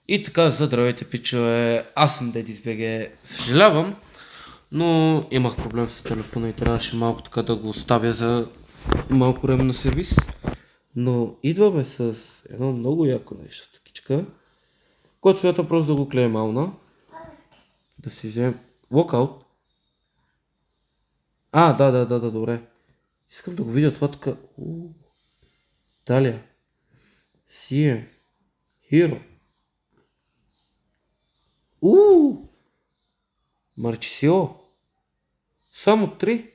И така, здравейте, пичове, аз съм Дедис БГ. Съжалявам, но имах проблем с телефона и трябваше малко така да го оставя за малко време на сервис. Но идваме с едно много яко нещо, такичка, което смятам просто да го клея мална. Да си вземем локаут. Да, добре. Искам да го видя това така. Талия. CM. Hero. Марчисио. Само 3.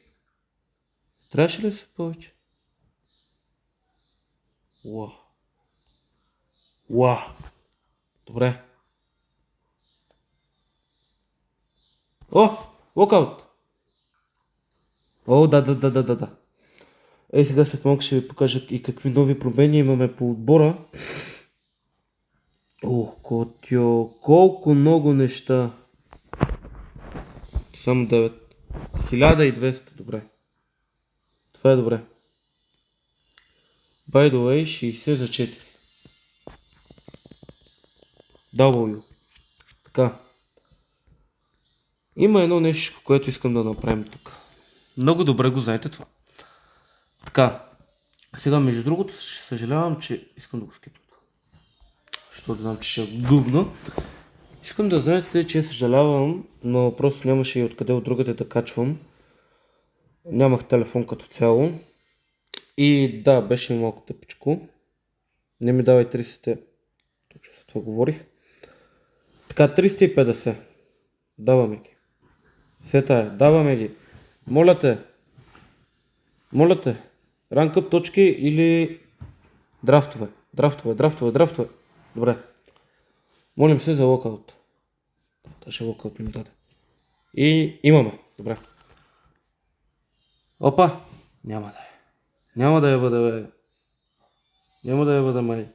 Трябваше ли да са повече? Уау. Уау. Добре. О, локаут. О, да. Ей, сега след малко ще ви покажа и какви нови промени имаме по отбора. Ох, котио, колко много неща. Само 9. 1200, добре. Това е добре. By the way, 60 за 4. W. Така. Има едно нещо, което искам да направим тук. Много добре го знаете това. Така. Сега, между другото, съжалявам, че искам да го скипна. Защото знам, че ще е губно. Искам да знаете, че съжалявам, но просто нямаше и откъде от другаде да качвам. Нямах телефон като цяло. И да, беше малко тъпичко. Не ми давай 30. Точно за това говорих. Така, 350. Даваме ги. Сета е, даваме ги. Моля те. Ранкъп точки или драфтове. Драфтове. Добре. Молим се за локаут. Даже локаут ми даде. И имаме. Добре. Опа. Няма да е. Няма да я бъде, бе. Няма да я бъде, май.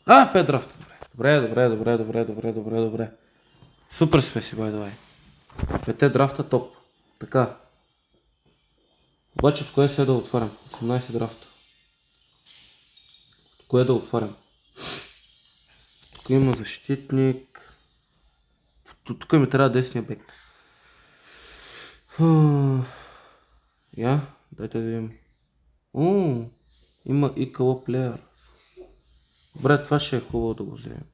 5 драфта. Добре. Супер сме си, бай, давай. 5 драфта топ. Така. Обаче от кое сега да отварям? 18 драфта. От кое да отварям? Тук има защитник. Тук ми трябва десния бек. Дайте да видим. Има и кало плеер. Добре, това ще е хубаво да го вземем.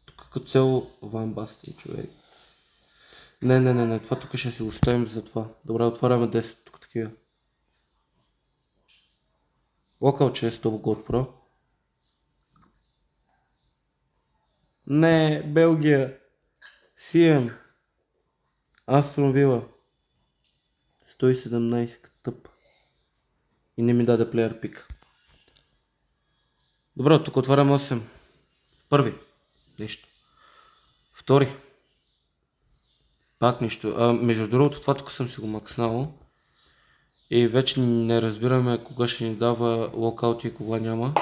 Тук като цяло Ван Бастен, човек. Не, това тук ще си оставим за това. Добре, отваряме 10 тук такива. Локал 6 Top God Pro. Не, Белгия. CM. Астон Вила. 117 тъп. И не ми даде плеер пик. Добре, тук отварям 8. Първи. Нищо. Втори. Пак нищо. Между другото, това тук съм си го макснал. И вече не разбираме кога ще ни дава локаут и кога няма.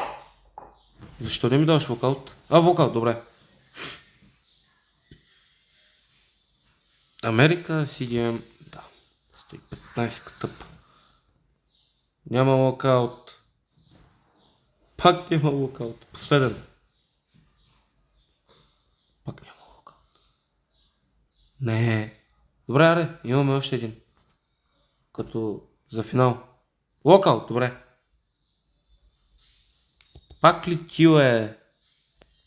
Защо не ми даваш локаут? Локаут, добре. Америка, CDM, да. 115 тъп. Няма локаут. Пак няма локаут. Последен. Пак няма локаут. Не. Добре, аре, имаме още един. Като за финал. Локаут, добре. Пак ли кил е?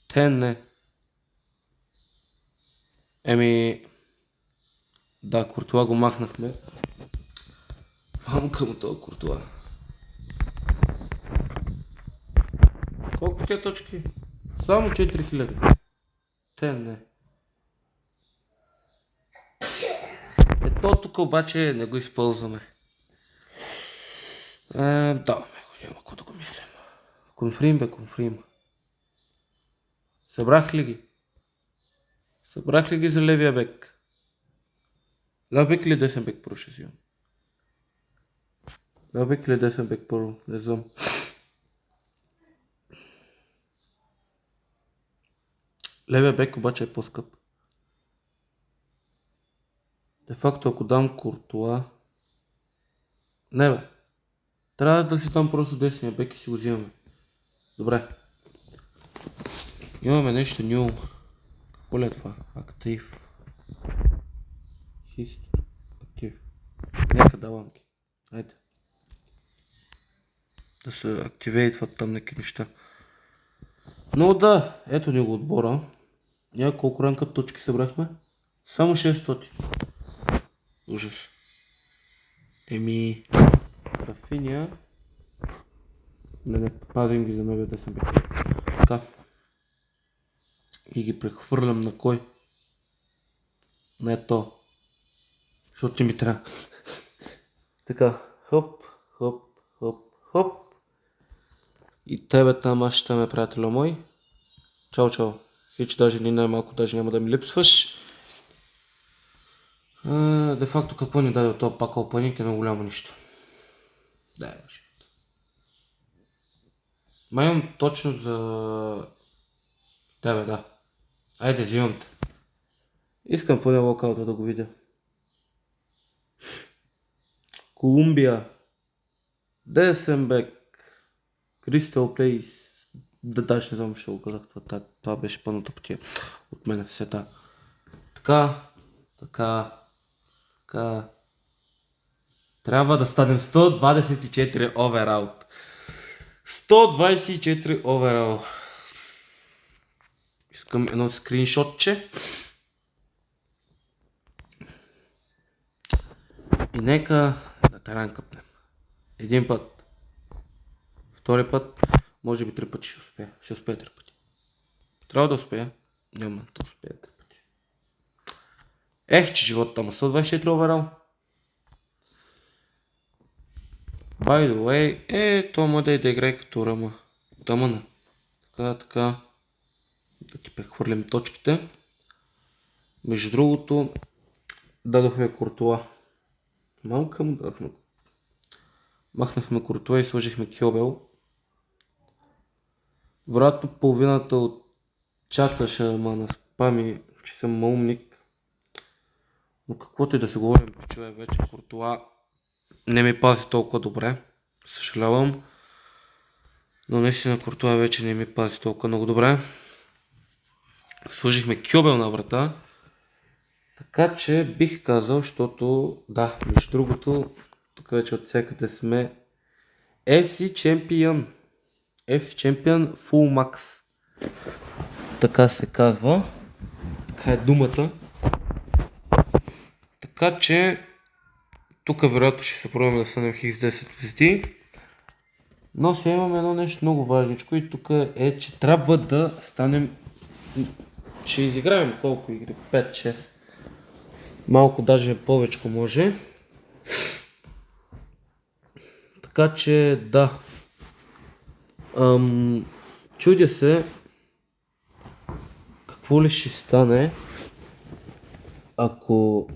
Тен не. Да, Куртуа го махнахме. Мамка му това Куртуа. Колко тя точки? Само 4000. Тен не. Ето тук обаче не го използваме. Даваме го, няма какво да го мислим. Конфрим. Събрах ли ги за левия бек? Ляв бек или десен бек първо ще си имам? Ляв бек или десен бек първо? Не знам. Левия бек обаче е по-скъп. Де факто ако дам Куртуа... Не бе. Трябва да си там просто десния бек и си го взимаме. Добре. Имаме нещо new. Какво ли е това? Актив. Актив. Нека давам ги. Айде. Да се активейтват там някакви неща. Но да, ето ни го отбора. Колко ранка точки събрахме? Само 600. Ужас. Рафиня. Не, пазим ги за новия десен бек. Така. И ги прехвърлям на кой? На то. Защото ти ми трябва. Така. Хоп, хоп, хоп, хоп. И тебе там аз ще ме, приятелю мой. Чао, чао. Хич даже ни най-малко даже няма да ми липсваш. Де факто какво ни даде от този пакъл паник е на голямо нищо. Да, Ма имам точно за тебе, да. Айде, взимам те. Искам поне локалта да го видя. Колумбия. Десенбек. Кристал Плейс. Даже не знам, ще го казах. Това беше пълната потия от мене. Сета. Така. Трябва да станем 124 овераут. 124 оверал. Искам едно скриншотче. И нека да таранкъпнем. Един път. Втори път. Може би 3 пъти ще успея. Ще успея 3 пъти. Трябва да успея. Няма да успея 3 пъти. Че живота там 124 оверал. By the way, то може да играе като ръма. Тъмъна. Така. Да ти прехвърлим точките. Между другото, дадохме Куртуа. Малка му дадохме. Махнахме Куртуа и сложихме Кьобел. Вероятно половината от чата ще ма спами, че съм малумник. Но каквото и да се говорим, човек вече Куртуа не ми пази толкова добре. Съжалявам. Но наистина Куртуа вече не ми пази толкова много добре. Сложихме Кьобел на врата. Така че бих казал, защото да, между другото, тук вече от всякъде сме FC Champion. FC Champion Full Max. Така се казва. Така е думата. Така че тук вероятно ще се пробваме да станем Хикс 10 звезди. Но сега имаме едно нещо много важничко и тук е, че трябва да станем... Ще изиграем колко игри? 5-6. Малко даже повече може. Така че да. Чудя се какво ли ще стане, ако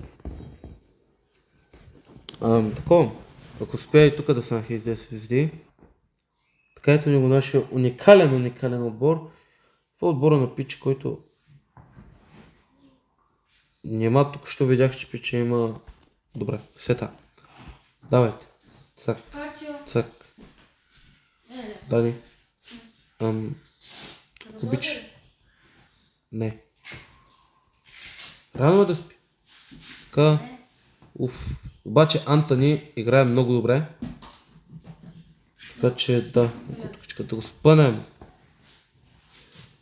ако успея и тук да съм Хикс 10 звезди. Така ето ни го нашия уникален отбор. Това е отбора на Пич, който няма тук, що видях, че Пича има... Добре, сета. Давайте. Цак. Дани. Обичаш. Не. Рано е да спи. Така. Обаче Антони играе много добре. Така че да. Да го спънем.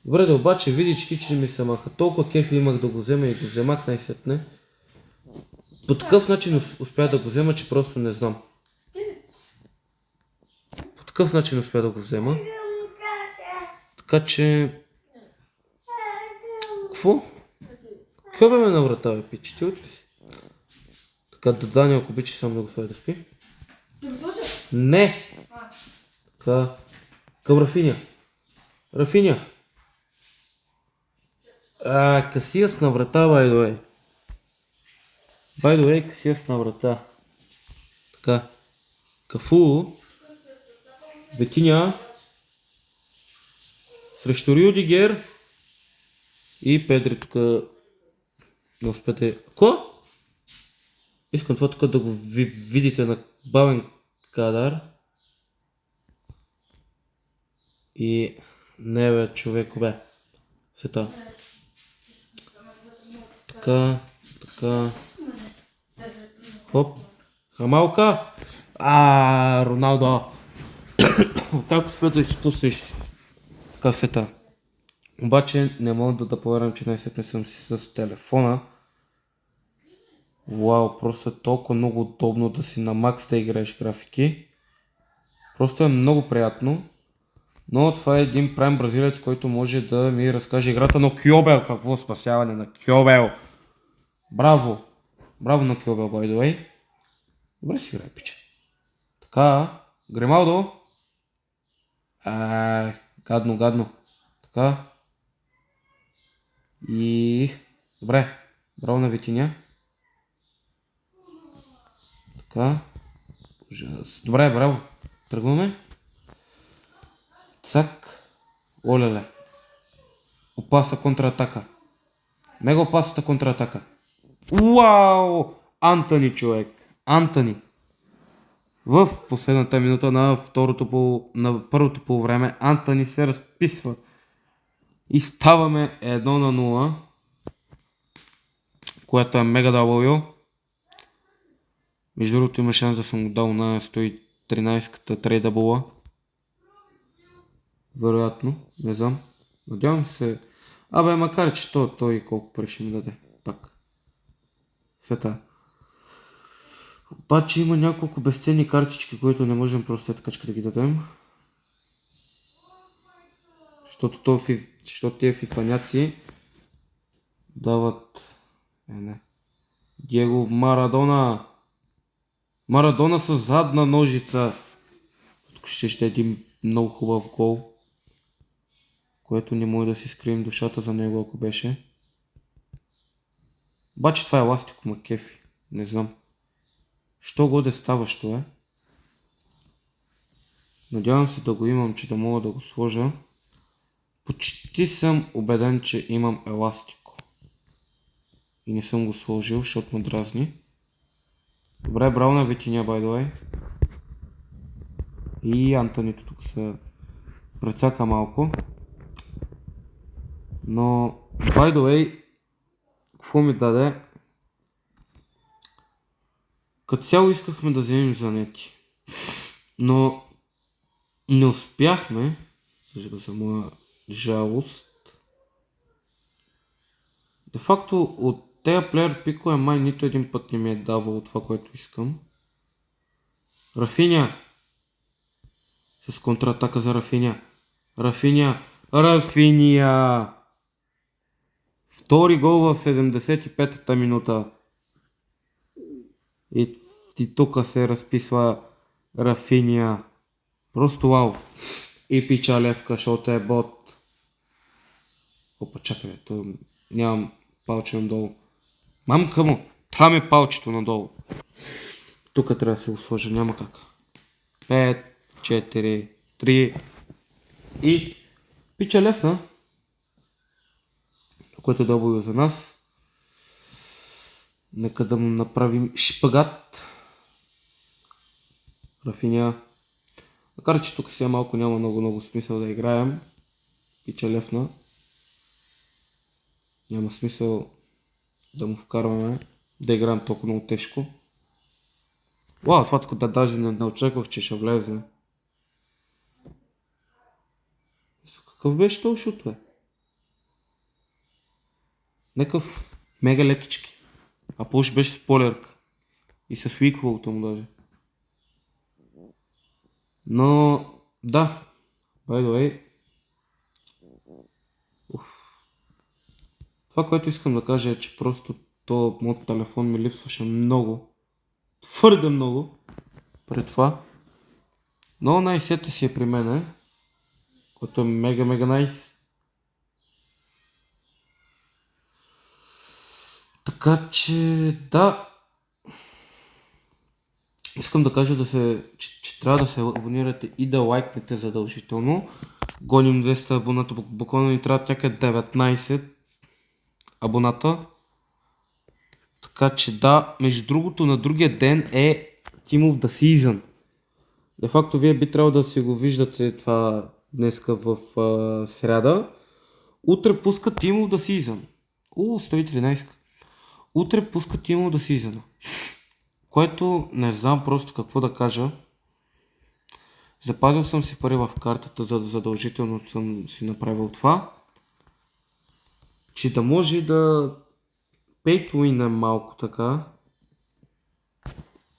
Добре, да обаче видички, че ми се маха. Толкова кефи имах да го взема и го вземах най-сетне. По такъв начин успя да го взема, че просто не знам. По такъв начин успя да го взема. Така че... Какво? Какво бе ме на врата, бе, пичи? Ти от ли си? Така, да Дани, ако обичи само да го сложи да спи. Не! Така... Към Рафиня. Рафиня! Касиас на врата, by the way. By the way, Касиас на врата. Така. Кафу. Ветиня. Срещу Рюдигер. И Педри тук. Не успете. Ко? Искам това тук да го видите на бавен кадър. И не бе, човеко бе. Света. Така. Хоп. Хамалка. Роналдо. Така успя да изпуснеш. Така света. Обаче не мога да повярвам, че най-сетне съм си с телефона. Вау, просто е толкова много удобно да си на макс да играеш графики. Просто е много приятно. Но това е един прайм бразилец, който може да ми разкаже играта на Кьобел. Какво спасяване на Кьобел. Браво. Браво на Кьобел, by the way. Добре си играе, пича. Така, Грималдо. Гадно. Така. И... Добре. Браво на Витиня. Така. Добре, браво. Тръгваме. Цак. Олеле. Опасна контратака. Мега опасната контратака. Уау! Антони, човек. Антони. В последната минута на първото полувреме Антони се разписва. И ставаме 1-0. Което е мега W. Между другото има шанс да съм го дал на 113-ката трейдабула. Вероятно, не знам. Надявам се. Макар че той колко пари ще ми даде. Пак. Света. Обаче има няколко безценни картички, които не можем просто така да ги дадем. Защото тия фифаняци дават... Диего Марадона. Марадона с задна ножица. Тук ще е един много хубав гол. Което не може да си скрием душата за него, ако беше. Обаче това е еластико макефи. Не знам. Що годе ставащо е. Надявам се да го имам, че да мога да го сложа. Почти съм убеден, че имам еластико. И не съм го сложил, защото ме дразни. Добре, браво на Витиня, by the way. И Антонито тук се прецака малко. Но, by the way, какво ми даде? Като цяло искахме да вземем Занети. Но не успяхме, за моя жалост. Де факто от тези плеер пикове май нито един път не ми е давало това, което искам. Рафиня! С контратака за Рафиня. Рафиня! Втори гол в 75-та минута. И тук се разписва Рафиня. Просто вау. И пича левка, защото е бот. Опа, чакай, нямам палче надолу. Мамка му, трябва ми палчето надолу. Тук трябва да се го сложа, няма как. 5, 4, 3 и пича левна. Което е добро за нас. Нека да му направим шпагат. Рафиня. Макар че тук сега малко няма много смисъл да играем. Пича левна. Няма смисъл да му вкарваме. Да играем толкова много тежко. Вау, това тук даже не очаквах, че ще влезе. Какъв беше този шут, бе? Некъв мега лекички. А Пуш беше спойлерка. И с уиквалто му даже. Но, да. By the way. Това, което искам да кажа е, че просто моят телефон ми липсваше много. Твърде много. Пред това. Но най-сетте си е при мене. Което е мега найс. Така че, да. Искам да кажа че трябва да се абонирате и да лайкнете задължително. Гоним 200 абоната, буквално ни трябва някъде 19 абоната. Така че да, между другото на другия ден е Team of the Season. Де факто вие би трябвало да си го виждате това днеска в сряда. Утре пускат Team of the Season. 113. Утре пускат Team of the Season. Което не знам просто какво да кажа. Запазил съм си пари в картата, за да задължително съм си направил това. Че да може да pay to win малко така.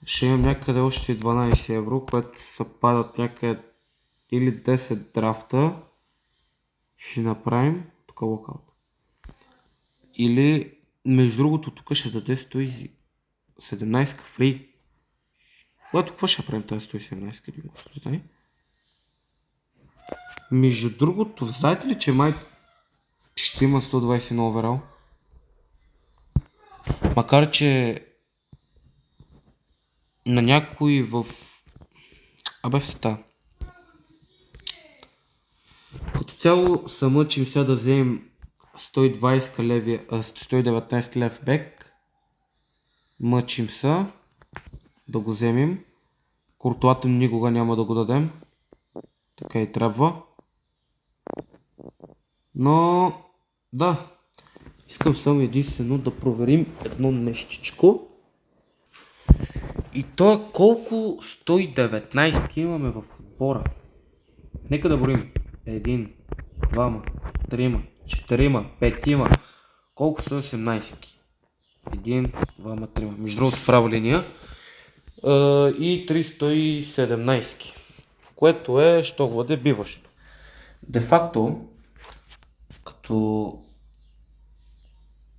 Ще имам някъде още 12 евро, което се падат някъде или 10 драфта. Ще направим тук локаут. Или между другото тук ще даде 117 фри. Когато какво ще правим тази 117 един господи знае? Между другото, знаете ли, че май ще има 121 оверал? Макар че на някой в... Абе в ста. Като цяло се мъчим сега да вземем 119 лев бек. Мъчим се да го вземем. Куртуата никога няма да го дадем. Така и трябва. Но да. Искам само единствено да проверим едно нещичко. И то е колко 119 имаме в отбора. Нека да броим. 1, 2, 3, 4, 5. Колко 118? 1, 2, 3. Между другото права линия. И 317. Което е, що го бъде биващо. Де факто, като